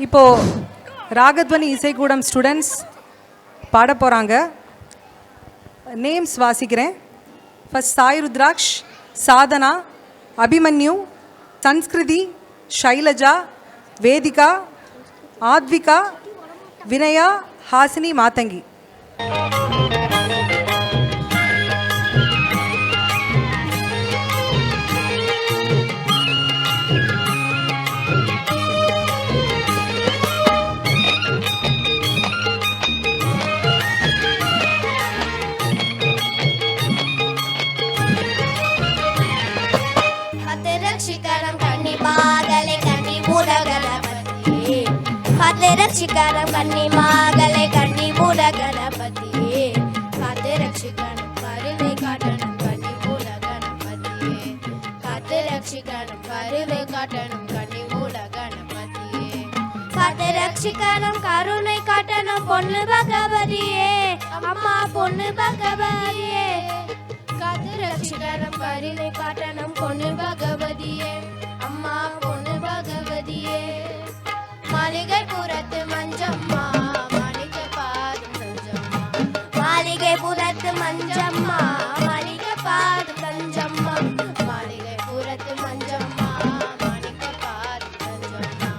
இப்போது ராகத்வனி இசைக்கூடம் ஸ்டூடெண்ட்ஸ் பாட போகிறாங்க. நேம்ஸ் வாசிக்கிறேன். ஃபர்ஸ்ட் சாய் ருத்ராக்ஷ், சாதனா, அபிமன்யு, சன்ஸ்கிருதி, ஷைலஜா, வேதிகா, ஆத்விகா, வினயா, ஹாசினி, மாத்தங்கி. ரட்சிக்காரம் கண்ணி மாகலை கண்ணி மூட கணபதியே, காத்து ரட்சிக்கணும் கருவை காட்டணும் கண்ணி மூட கணபதியே, காத்து ரட்சிக்கணும் கருவை காட்டணும் கண்ணி மூட கணபதியே, காத்து ரட்சிக்கணும் கருணை காட்டணும் பொண்ணு பகவதியே, அம்மா பொண்ணு பகவதியே, காத்து ரட்சிக்கணும் கருணை காட்டணும் பொண்ணு பகவதியே, அம்மா பொண்ணு பகவதியே, மாளிகை புறத்து மஞ்சம்மா மாளிகை பாடும் மஞ்சம்மா, மாளிகை புறத்து மஞ்சம்மா மாளிகை பாடும் மஞ்சம்மா, மாளிகை புறத்து மஞ்சம்மா மாளிகை பாடும் மஞ்சம்மா.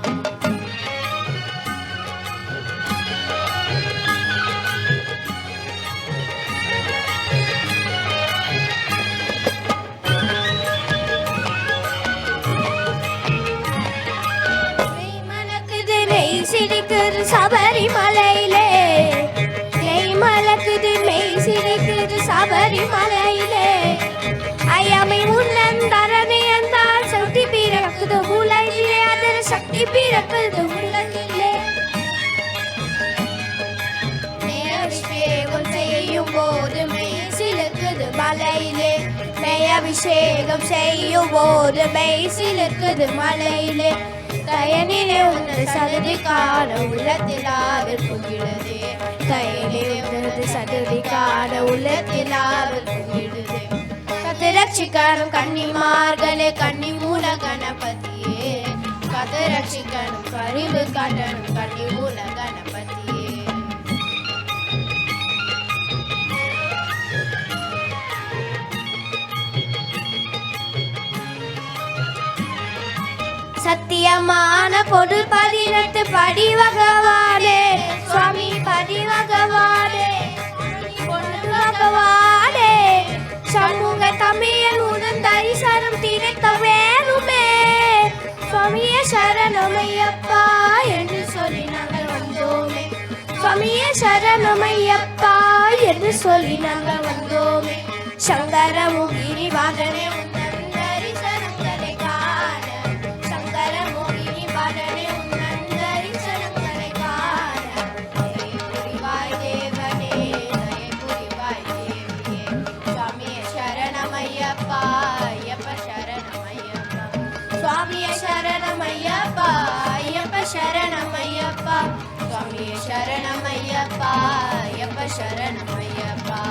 சிரிக்குது சபரிமலையிலே, நெய் மலக்குது மெய் சிரிக்குது சபரிமலையிலே, ஐயாமை முன்னந்தரணி என்றால் சக்தி பிறக்குது உலகிலே, அதில் சக்தி பிறக்குது உலகிலே, அபிஷேகம் செய்யும் போது மெய் சிலுக்குது மலையிலே, மெய் அபிஷேகம் செய்யும் போது மெய் சிலுக்குது மலையிலே, தயனிலே உனது சதுதி காண உள்ளத்தில் ஆவல் பொங்கிடுதே, தயனிலே உனது சதுதி காண உள்ளத்தில் ஆவல் பொங்கிடுதே, கத்து ரட்சிக்கணும் கன்னிமார்களே கன்னி மூல கணபதியே, கத்து ரட்சிக்கணும் கழிவு காட்டணும் கன்னி மூல கணபதியே. சத்தியமான பொருள் 18 படி பகவானே, சுவாமி படி பகவானே, பொண்ணு பகவானே, சண்முக தமிழன் உடன் தரிசனம் திரைத்த வேணுமே, சுவாமியே சரணமையப்பா என்று சொல்லி நாங்கள் வந்தோமே, சுவாமியே சரணமையப்பா என்று சொல்லி நாங்கள் வந்தோமே, சங்கரமுகிரி வாதனே சரணமையப்பா, ஐயப்ப சரணமையப்பா, சுவாமியே சரணமையப்பா, ஐயப்ப சரணமையப்பா.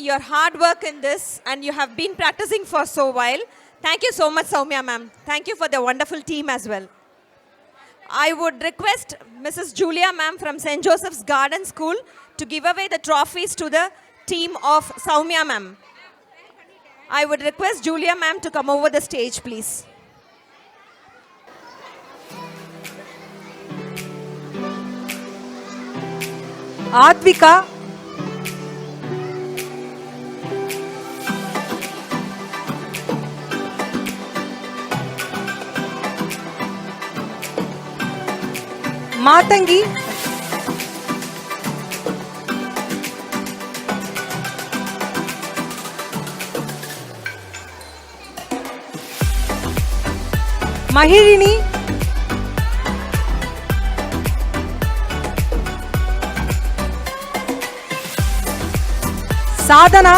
your hard work in this, and you have been practicing for so while. Thank you so much, Soumya ma'am. Thank you for the wonderful team as well. I would request Mrs. Julia ma'am from St. Joseph's Garden School to give away the trophies to the team of Soumya ma'am. I would request Julia ma'am to come over the stage, please. Advika, Matangi, Mahirini, Sadhana,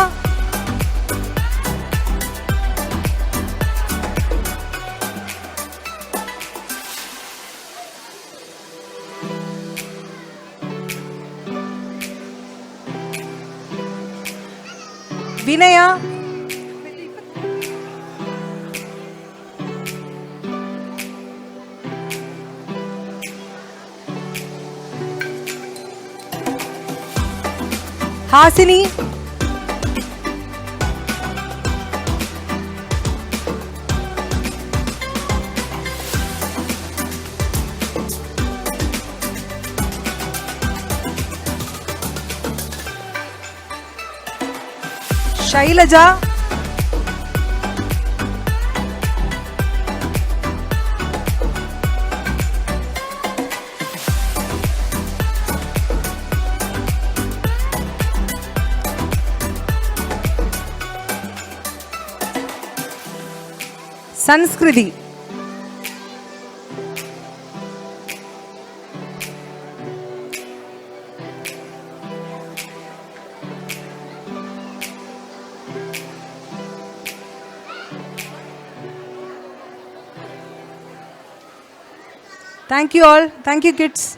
Vinaya, Hasini, Shailaja, Sanskriti, thank you all. Thank you, kids.